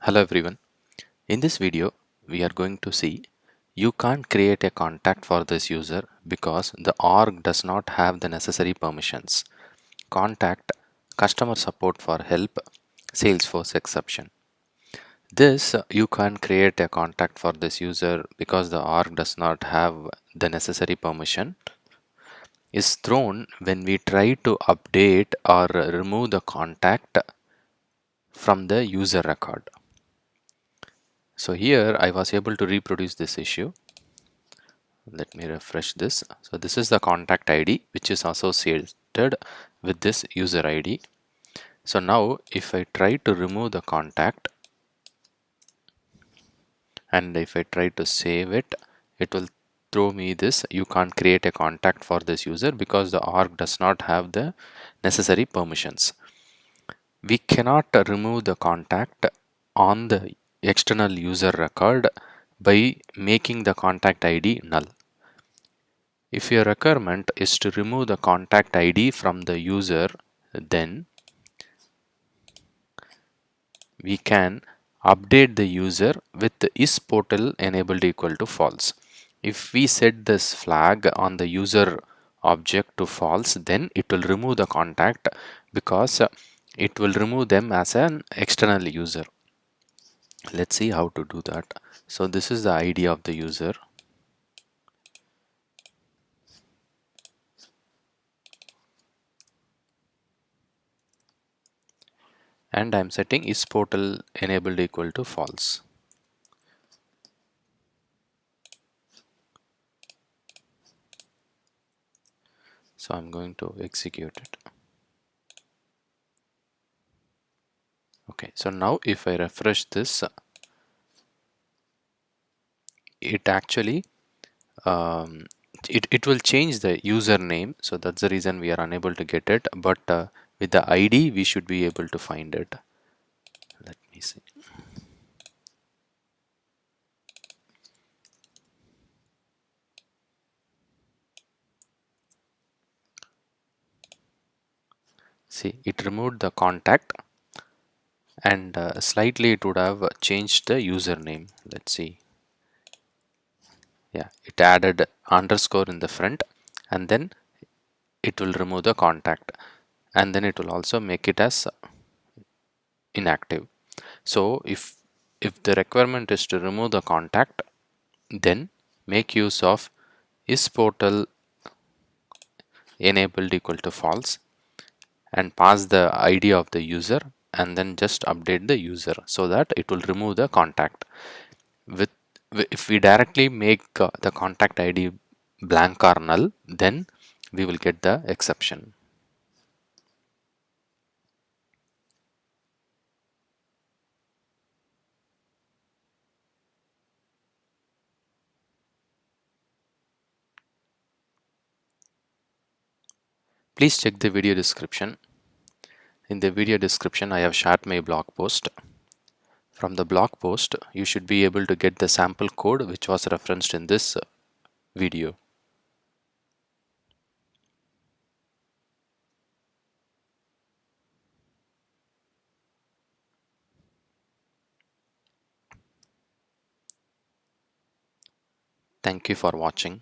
Hello everyone. In this video, we are going to see you can't create a contact for this user because the org does not have the necessary permissions. Contact customer support for help, Salesforce exception. This you can't create a contact for this user because the org does not have the necessary permission is thrown when we try to update or remove the contact from the user record. So here I was able to reproduce this issue. Let me refresh this. So this is the contact ID which is associated with this user ID. So now if I try to remove the contact and if I try to save it, it will throw me this: you can't create a contact for this user because the org does not have the necessary permissions. We cannot remove the contact on the external user record by making the contact ID null. If your requirement is to remove the contact ID from the user, then we can update the user with the is portal enabled equal to false. If we set this flag on the user object to false, then it will remove the contact because it will remove them as an external user. Let's see how to do that. So this is the ID of the user. And I'm setting is portal enabled equal to false. So I'm going to execute it. Okay, so now if I refresh this, it actually it will change the username. So that's the reason we are unable to get it, but with the ID we should be able to find it. Let me see. See, it removed the contact and slightly it would have changed the username. Let's see. Yeah, it added underscore in the front and then it will remove the contact and then it will also make it as inactive. So if the requirement is to remove the contact, then make use of is portal enabled equal to false and pass the ID of the user and then just update the user so that it will remove the contact. If we directly make the contact ID blank or null, then we will get the exception. Please check the video description. In the video description, I have shared my blog post. From the blog post, you should be able to get the sample code which was referenced in this video. Thank you for watching.